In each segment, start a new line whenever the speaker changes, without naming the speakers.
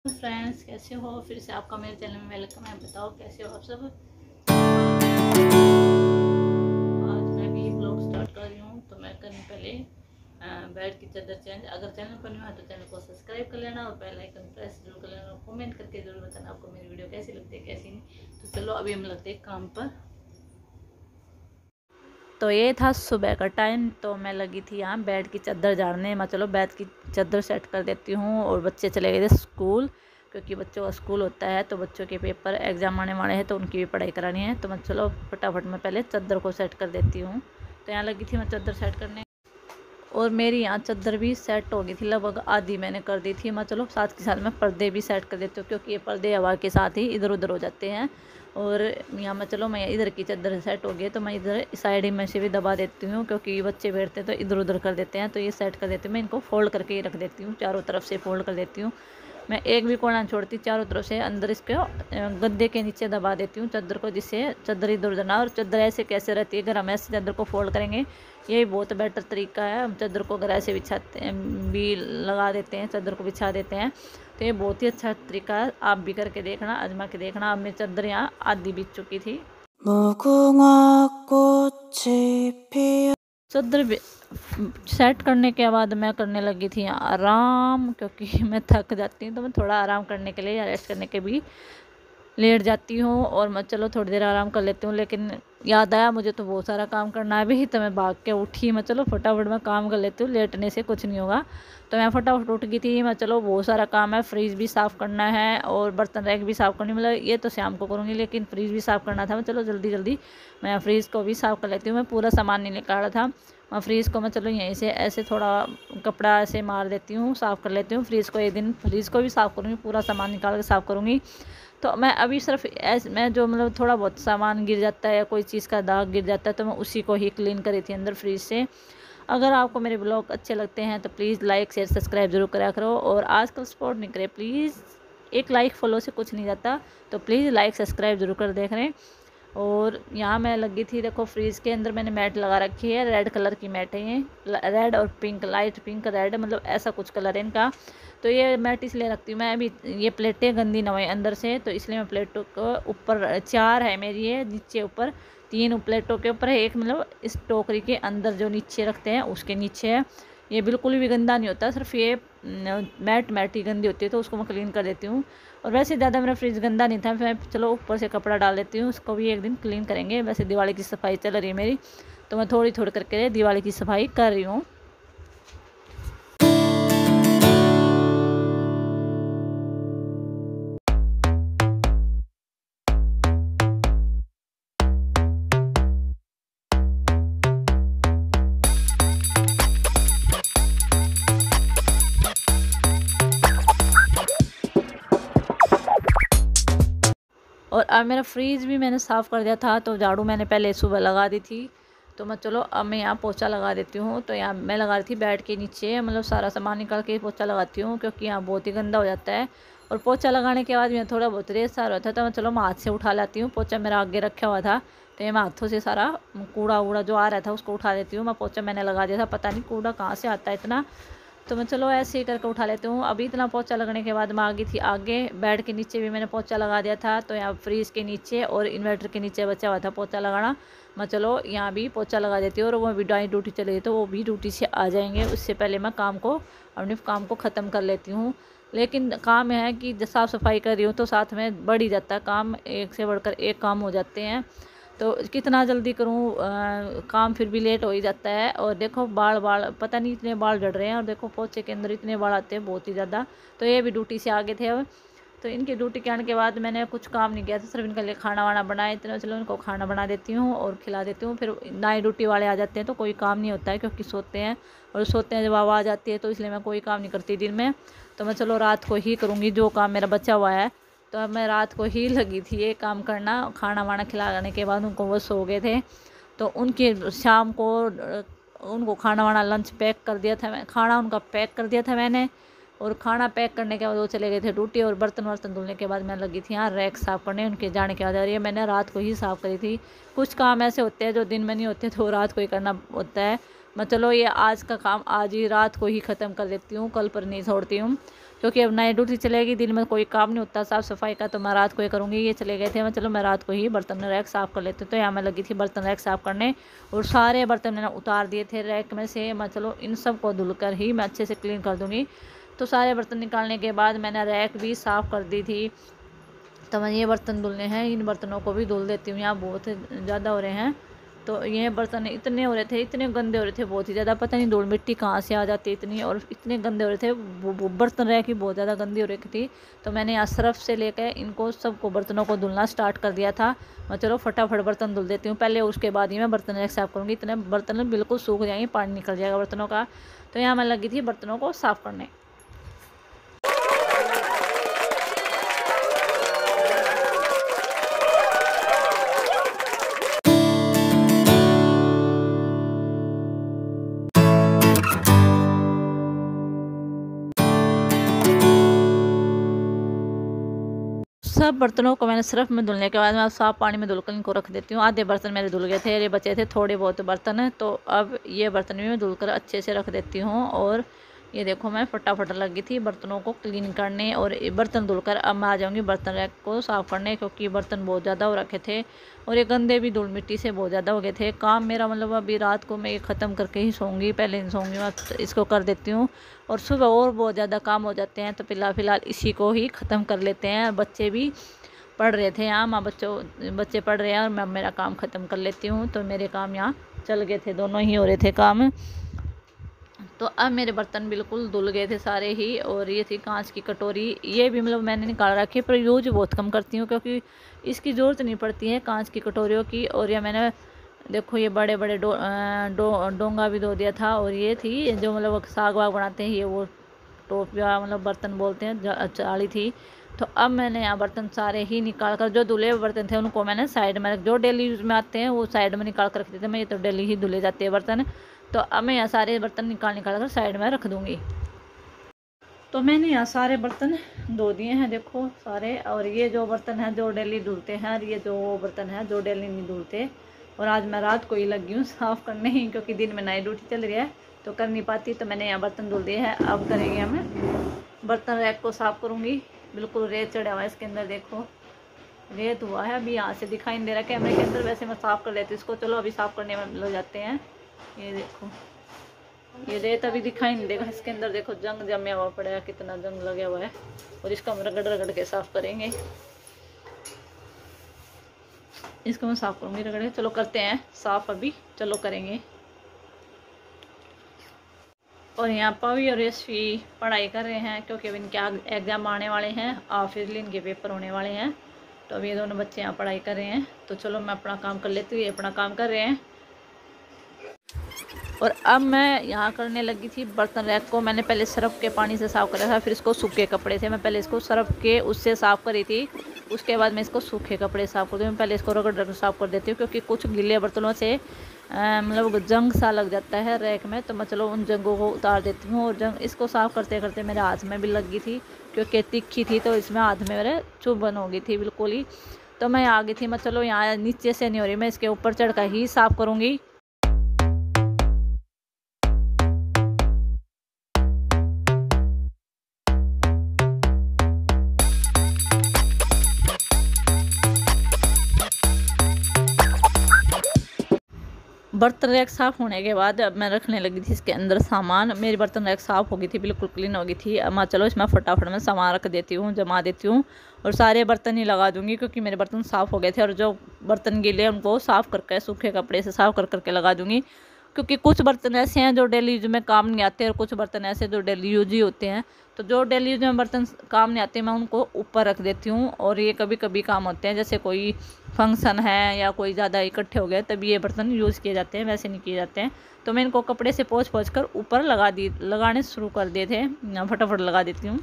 Friends, कैसे हो? फिर से आपका मेरे चैनल में वेलकम है। बताओ कैसे हो आप सब। आज मैं भी ब्लॉग स्टार्ट कर रही हूँ। तो मैं करने पहले बेड की चादर चेंज। अगर चैनल पर नहीं है तो चैनल को सब्सक्राइब कर लेना और बेल आइकन प्रेस जरूर कर लेना और कमेंट करके जरूर बताना आपको मेरी वीडियो कैसी लगती है कैसी नहीं। तो चलो अभी हम लगते हैं काम पर। तो ये था सुबह का टाइम। तो मैं लगी थी यहाँ बेड की चादर झाड़ने। मैं चलो बेड की चादर सेट कर देती हूँ। और बच्चे चले गए थे स्कूल, क्योंकि बच्चों का स्कूल होता है तो बच्चों के पेपर एग्जाम आने वाले हैं तो उनकी भी पढ़ाई करानी है। तो मैं चलो फटाफट मैं पहले चादर को सेट कर देती हूँ। तो यहाँ लगी थी मैं चादर सेट करने, और मेरी यहाँ चादर भी सेट हो गई थी, लगभग आधी मैंने कर दी थी। मैं चलो साथ के साथ में पर्दे भी सेट कर देती हूँ, क्योंकि ये पर्दे हवा के साथ ही इधर उधर हो जाते हैं। और यहाँ मैं चलो मैं इधर की चादर सेट हो गई तो मैं इधर साइड में से भी दबा देती हूँ, क्योंकि बच्चे बैठते हैं तो इधर उधर कर देते हैं। तो ये सेट कर देती हूँ। मैं इनको फोल्ड करके ही रख देती हूँ, चारों तरफ से फोल्ड कर देती हूँ। मैं एक भी कोना छोड़ती, चारों तरफ से अंदर इसके गद्दे के नीचे दबा देती हूँ चादर को, जिससे चादर इधर उधर ना। और चादर ऐसे कैसे रहती है, अगर हम ऐसे चादर को फोल्ड करेंगे यही बहुत बेटर तरीका है। हम चादर को अगर ऐसे बिछाते हैं भी लगा देते हैं, चादर को बिछा देते हैं तो ये बहुत ही अच्छा तरीका है। आप भी करके देखना, आजमा के देखना। अब मेरी चादर यहाँ आधी बिछ चुकी थी। चादर सेट करने के बाद मैं करने लगी थी आराम, क्योंकि मैं थक जाती हूँ तो मैं थोड़ा आराम करने के लिए या रेस्ट करने के भी लेट जाती हूँ। और मैं चलो थोड़ी देर आराम कर लेती हूँ, लेकिन याद आया मुझे तो बहुत सारा काम करना है अभी। तो मैं भाग के उठी, मैं चलो फटाफट मैं काम कर लेती हूँ, लेटने से कुछ नहीं होगा। तो मैं फटाफट उठ गई थी। मैं चलो बहुत सारा काम है, फ्रिज भी साफ़ करना है और बर्तन रैक भी साफ़ करनी, मतलब ये तो शाम को करूँगी, लेकिन फ्रिज भी साफ़ करना था। मैं चलो जल्दी जल्दी मैं फ्रिज को भी साफ़ कर लेती हूँ। मैं पूरा सामान नहीं निकाला था। मैं फ्रिज को मैं चलो यहीं से ऐसे थोड़ा कपड़ा ऐसे मार देती हूँ, साफ़ कर लेती हूँ। फ्रिज को एक दिन फ्रिज को भी साफ़ करूँगी, पूरा सामान निकाल के साफ़ करूँगी। तो मैं अभी सिर्फ मैं जो मतलब थोड़ा बहुत सामान गिर जाता है या कोई चीज़ का दाग गिर जाता है तो मैं उसी को ही क्लीन करी थी अंदर फ्रिज से। अगर आपको मेरे ब्लॉग अच्छे लगते हैं तो प्लीज़ लाइक शेयर सब्सक्राइब जरूर करा करो। और आजकल सपोर्ट नहीं करे प्लीज़, एक लाइक फॉलो से कुछ नहीं जाता, तो प्लीज़ लाइक सब्सक्राइब जरूर कर देख रहे हैं। और यहाँ मैं लगी थी, देखो फ्रीज के अंदर मैंने मैट लगा रखी है, रेड कलर की मैट है ये, रेड और पिंक, लाइट पिंक रेड, मतलब ऐसा कुछ कलर है इनका। तो ये मैट इसलिए रखती हूँ मैं, अभी ये प्लेटें गंदी ना हुई अंदर से, तो इसलिए मैं प्लेटों को ऊपर 4 है मेरी, ये नीचे ऊपर 3 प्लेटों के ऊपर है, एक मतलब इस टोकरी के अंदर जो नीचे रखते हैं उसके नीचे है। ये बिल्कुल भी गंदा नहीं होता, सिर्फ ये मैट ही गंदी होती है, तो उसको मैं क्लीन कर देती हूँ। और वैसे ज़्यादा मेरा फ्रिज गंदा नहीं था, मैं चलो ऊपर से कपड़ा डाल देती हूँ, उसको भी एक दिन क्लीन करेंगे। वैसे दिवाली की सफाई चल रही है मेरी, तो मैं थोड़ी थोड़ी करके दिवाली की सफाई कर रही हूँ। और अब मेरा फ्रीज भी मैंने साफ़ कर दिया था, तो झाड़ू मैंने पहले सुबह लगा दी थी। तो मैं चलो अब मैं यहाँ पोछा लगा देती हूँ। तो यहाँ मैं लगा रही थी बेड के नीचे, मतलब सारा सामान निकाल के पोछा लगाती हूँ, क्योंकि यहाँ बहुत ही गंदा हो जाता है। और पोछा लगाने के बाद मैं थोड़ा बहुत रेत सारा होता है तो मैं चलो मैं हाथ से उठा लाती हूँ। पोछा मेरा आगे रखा हुआ था, तो ये मैं हाथों से सारा कूड़ा वूड़ा जो आ रहा था उसको उठा देती हूँ। मैं पोछा मैंने लगा दिया था, पता नहीं कूड़ा कहाँ से आता है इतना, तो मैं चलो ऐसे ही करके उठा लेती हूँ। अभी इतना पोछा लगने के बाद मैं आ गई थी आगे, बेड के नीचे भी मैंने पोछा लगा दिया था। तो यहाँ फ्रीज के नीचे और इन्वर्टर के नीचे बचा हुआ था पोछा लगाना, मैं चलो यहाँ भी पोछा लगा देती हूँ। और वो भी ड्यूटी चली गई तो वो भी ड्यूटी से आ जाएंगे, उससे पहले मैं अपने काम को ख़त्म कर लेती हूँ। लेकिन काम है कि साफ़ सफाई कर रही हूँ तो साथ में बढ़ ही जाता है काम, एक से बढ़कर एक काम हो जाते हैं। तो कितना जल्दी करूँ, काम फिर भी लेट हो ही जाता है। और देखो बाल पता नहीं इतने बाल झड़ रहे हैं, और देखो पोछे के अंदर इतने बाल आते हैं बहुत ही ज़्यादा। तो ये भी ड्यूटी से आगे थे अब। तो इनकी ड्यूटी के आने के बाद मैंने कुछ काम नहीं किया था, सिर्फ इनके लिए खाना वाना बनाए, इतना चलो इनको खाना बना देती हूँ और खिला देती हूँ। फिर नाइट ड्यूटी वाले आ जाते हैं तो कोई काम नहीं होता है, क्योंकि सोते हैं, और सोते हैं जब आवाज़ आती है, तो इसलिए मैं कोई काम नहीं करती दिन में। तो मैं चलो रात को ही करूँगी जो काम मेरा बचा हुआ है। तो अब मैं रात को ही लगी थी ये काम करना। खाना वाना खिलाने के बाद उनको वो सो गए थे, तो उनके शाम को उनको खाना वाना लंच पैक कर दिया था, मैं खाना उनका पैक कर दिया था मैंने। और खाना पैक करने के बाद वो चले गए थे ड्यूटी, और बर्तन वर्तन धुलने के बाद मैं लगी थी यहाँ रैक साफ़ करने उनके जाने के बाद। और ये मैंने रात को ही साफ़ करी थी। कुछ काम ऐसे होते हैं जो दिन में नहीं होते, तो रात को ही करना होता है। मैं चलो ये आज का काम आज ही रात को ही ख़त्म कर देती हूँ, कल पर नहीं छोड़ती हूँ। क्योंकि अब नाइट ड्यूटी चलेगी, दिन में कोई काम नहीं होता साफ़ सफाई का, तो मैं रात को ही करूँगी। ये चले गए थे, मैं चलो मैं रात को ही बर्तन रैक साफ़ कर लेती हूँ। तो यहाँ मैं लगी थी बर्तन रैक साफ़ करने, और सारे बर्तन मैंने उतार दिए थे रैक में से। मैं चलो इन सब को धुल कर ही मैं अच्छे से क्लीन कर दूँगी। तो सारे बर्तन निकालने के बाद मैंने रैक भी साफ़ कर दी थी। तो मैं ये बर्तन धुलने हैं, इन बर्तनों को भी धुल देती हूँ। यहाँ बहुत ज़्यादा हो रहे हैं, तो ये बर्तन इतने हो रहे थे, इतने गंदे हो रहे थे, बहुत ही ज़्यादा, पता नहीं धूल मिट्टी कहाँ से आ जाती है इतनी, और इतने गंदे हो रहे थे। वो बर्तन रह की बहुत ज़्यादा गंदी हो रही थी। तो मैंने यहाँ सरफ से लेकर इनको सबको बर्तनों को धुलना स्टार्ट कर दिया था। मैं चलो फटाफट बर्तन धुल देती हूँ पहले, उसके बाद ही मैं बर्तन रैक साफ़ करूँगी। इतने बर्तन बिल्कुल सूख जाएंगे, पानी निकल जाएगा बर्तनों का। तो यहाँ मैं लगी थी बर्तनों को साफ़ करने। सब बर्तनों को मैंने सर्फ में धुलने के बाद मैं साफ़ पानी में धुलकर इनको रख देती हूँ। आधे बर्तन मेरे धुल गए थे, ये बचे थे थोड़े बहुत बर्तन है, तो अब ये बर्तन भी मैं धुलकर अच्छे से रख देती हूँ। और ये देखो मैं फटाफट लगी थी बर्तनों को क्लीन करने, और बर्तन धुलकर अब मैं आ जाऊँगी बर्तन रैक को साफ़ करने, क्योंकि बर्तन बहुत ज़्यादा हो रखे थे और ये गंदे भी धूल मिट्टी से बहुत ज़्यादा हो गए थे। काम मेरा मतलब अभी रात को मैं ये ख़त्म करके ही सोऊंगी, पहले नहीं सोऊंगी, मैं इसको कर देती हूँ। और सुबह और बहुत ज़्यादा काम हो जाते हैं, तो फ़िलहाल इसी को ही ख़त्म कर लेते हैं। बच्चे भी पढ़ रहे थे यहाँ, माँ बच्चे पढ़ रहे हैं और मैं मेरा काम ख़त्म कर लेती हूँ। तो मेरे काम यहाँ चल गए थे, दोनों ही हो रहे थे काम। तो अब मेरे बर्तन बिल्कुल धुल गए थे सारे ही। और ये थी कांच की कटोरी, ये भी मतलब मैंने निकाल रखी है, पर यूज बहुत कम करती हूँ क्योंकि इसकी ज़रूरत नहीं पड़ती है कांच की कटोरियों की। और ये मैंने देखो ये बड़े बड़े डोंगा भी धो दिया था। और ये थी जो मतलब साग वाग बनाते हैं, ये वो टोपिया मतलब बर्तन बोलते हैं, चाली थी। तो अब मैंने यहाँ बर्तन सारे ही निकाल कर, जो धुले हुए बर्तन थे उनको मैंने साइड में जो डेली यूज़ में आते हैं वो साइड में निकाल कर रख देते हैं। मैं ये तो डेली ही धुले जाते हैं बर्तन, तो अब मैं यहाँ सारे बर्तन निकाल कर साइड में रख दूँगी। तो मैंने यहाँ सारे बर्तन धो दिए हैं देखो सारे। और ये जो बर्तन हैं जो डेली धुलते हैं, और ये जो बर्तन हैं जो डेली नहीं धुलते। और आज मैं रात को ही लगी हूँ साफ़ करने ही, क्योंकि दिन में नाइट ड्यूटी चल रही है तो कर नहीं पाती। तो मैंने यहाँ बर्तन धुल दिए हैं। अब करेंगे हमें बर्तन रैक को साफ़ करूँगी। बिल्कुल रेत चढ़ा हुआ है इसके अंदर, देखो रेत हुआ है, अभी यहाँ से दिखाई नहीं दे रहा कैमरे के अंदर। वैसे मैं साफ़ कर लेती हूँ इसको। चलो अभी साफ़ करने में लग जाते हैं। ये देखो ये रेत अभी दिखाई नहीं देगा इसके अंदर, देखो जंग जमा हुआ पड़ा है, कितना जंग लगा हुआ है। और इसको हम रगड़ रगड़ के साफ़ करेंगे, इसको मैं साफ़ करूँगी रगड़ के। चलो करते हैं साफ़ अभी, चलो करेंगे। और यहाँ पवी और यशवी पढ़ाई कर रहे हैं, क्योंकि अभी इनके एग्ज़ाम आने वाले हैं, ऑफिसली इनके पेपर होने वाले हैं। तो अभी ये दोनों बच्चे यहाँ पढ़ाई कर रहे हैं। तो चलो मैं अपना काम कर लेती हूँ, ये अपना काम कर रहे हैं। और अब मैं यहाँ करने लगी थी बर्तन रैक को। मैंने पहले सर्फ के पानी से साफ़ करा था, फिर इसको सूखे कपड़े से। मैं पहले इसको सर्फ के उससे साफ़ करी थी, उसके बाद मैं इसको सूखे कपड़े साफ़ करती हूँ। मैं पहले इसको रगड़ रगड़ साफ़ कर देती हूँ, क्योंकि कुछ गीले बर्तनों से मतलब जंग सा लग जाता है रैक में। तो मैं चलो उन जंगों को उतार देती हूँ। और जंग इसको साफ़ करते करते मेरे हाथ में भी लगी थी, क्योंकि तिखी थी, तो इसमें हाथ में मेरे चुभन हो गई थी बिल्कुल ही। तो मैं आ गई थी, मैं चलो यहाँ नीचे से नहीं हो रही, मैं इसके ऊपर चढ़ कर ही साफ़ करूँगी। बर्तन रैक साफ़ होने के बाद अब मैं रखने लगी थी इसके अंदर सामान। मेरी बर्तन रैक साफ़ हो गई थी, बिल्कुल क्लीन हो गई थी। अब मैं चलो इसमें फटाफट में सामान रख देती हूँ, जमा देती हूँ। और सारे बर्तन ही लगा दूँगी, क्योंकि मेरे बर्तन साफ़ हो गए थे। और जो बर्तन गीले हैं उनको साफ़ करके सूखे कपड़े से साफ़ करके लगा दूँगी, क्योंकि कुछ बर्तन ऐसे हैं जो डेली यूज में काम नहीं आते, और कुछ बर्तन ऐसे जो डेली यूज ही होते हैं। तो जो डेली यूज में बर्तन काम नहीं आते मैं उनको ऊपर रख देती हूँ। और ये कभी कभी काम होते हैं, जैसे कोई फंक्शन है या कोई ज़्यादा इकट्ठे हो गए तभी ये बर्तन यूज़ किए जाते हैं, वैसे नहीं किए जाते हैं। तो मैं इनको कपड़े से पोंछ कर ऊपर लगाने शुरू कर दिए थे, फटाफट लगा देती हूँ।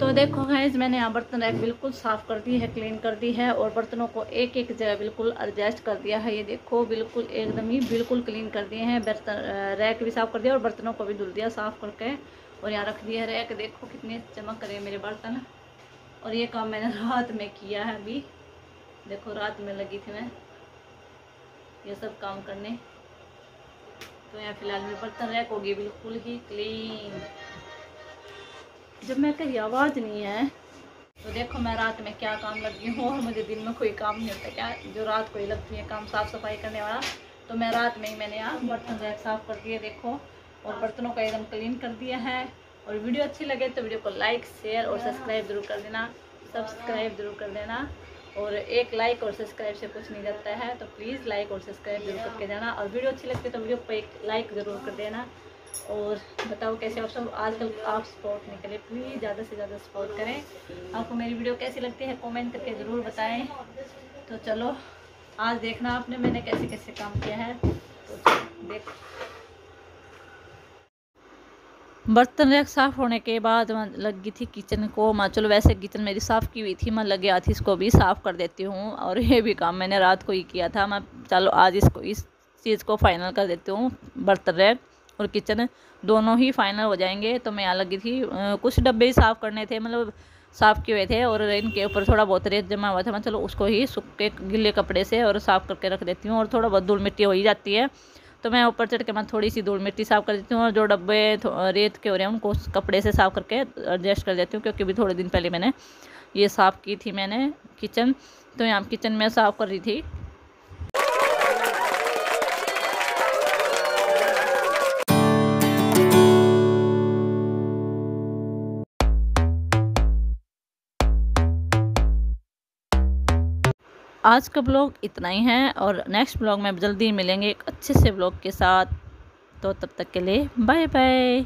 तो देखो गाइस मैंने यहाँ बर्तन रैक बिल्कुल साफ़ कर दी है, क्लीन कर दी है और बर्तनों को एक एक जगह बिल्कुल एडजस्ट कर दिया है। ये देखो बिल्कुल एकदम ही बिल्कुल क्लीन कर दिए हैं। बर्तन रैक भी साफ़ कर दिया और बर्तनों को भी धुल दिया साफ़ करके और यहाँ रख दिया है रैक। देखो कितने चमक रहे मेरे बर्तन। और ये काम मैंने रात में किया है। अभी देखो रात में लगी थी मैं ये सब काम करने। तो यहाँ फिलहाल मेरे बर्तन रैक होगी बिल्कुल ही क्लीन। जब मैं कहीं आवाज़ नहीं है तो देखो मैं रात में क्या काम लगी हूँ। और मुझे दिन में कोई काम नहीं होता क्या, जो रात को ही लगती है काम साफ़ सफाई करने वाला। तो मैं रात में ही मैंने यहाँ बर्तन रैक साफ़ कर दिए देखो, और बर्तनों का एकदम क्लीन कर दिया है। और वीडियो अच्छी लगे तो वीडियो को लाइक शेयर और सब्सक्राइब जरूर कर देना, सब्सक्राइब जरूर कर देना। और एक लाइक और सब्सक्राइब से कुछ नहीं जाता है, तो प्लीज़ लाइक और सब्सक्राइब जरूर करके जाना। और वीडियो अच्छी लगती है तो वीडियो पर एक लाइक ज़रूर कर देना। और बताओ कैसे आप सब आजकल आप सपोर्ट नहीं करें, प्लीज़ ज़्यादा से ज़्यादा सपोर्ट करें। आपको मेरी वीडियो कैसी लगती है कमेंट करके ज़रूर बताएं। तो चलो आज देखना आपने मैंने कैसे कैसे काम किया है। तो देख बर्तन रैक साफ़ होने के बाद मैं लगी थी किचन को। मैं चलो वैसे किचन मेरी साफ़ की हुई थी, मैं लग गया थी इसको भी साफ़ कर देती हूँ। और ये भी काम मैंने रात को ही किया था। मैं चलो आज इसको इस चीज़ को फाइनल कर देती हूँ। बर्तन रैक और किचन दोनों ही फाइनल हो जाएंगे। तो मैं यहाँ लगी थी कुछ डब्बे ही साफ़ करने थे, मतलब साफ़ किए हुए थे और इनके ऊपर थोड़ा बहुत रेत जमा हुआ था। मैं चलो उसको ही सूखे गिले कपड़े से और साफ़ करके रख देती हूँ। और थोड़ा बहुत धूल मिट्टी हो ही जाती है तो मैं ऊपर चढ़ के मैं थोड़ी सी धूल मिट्टी साफ़ कर देती हूँ। और जो डब्बे रेत के हो रहे हैं उनको कपड़े से साफ़ करके एडजस्ट कर देती हूँ, क्योंकि भी थोड़े दिन पहले मैंने ये साफ़ की थी मैंने किचन। तो यहाँ किचन में साफ़ कर रही थी। आज का ब्लॉग इतना ही है और नेक्स्ट ब्लॉग में जल्दी मिलेंगे एक अच्छे से ब्लॉग के साथ। तो तब तक के लिए बाय बाय।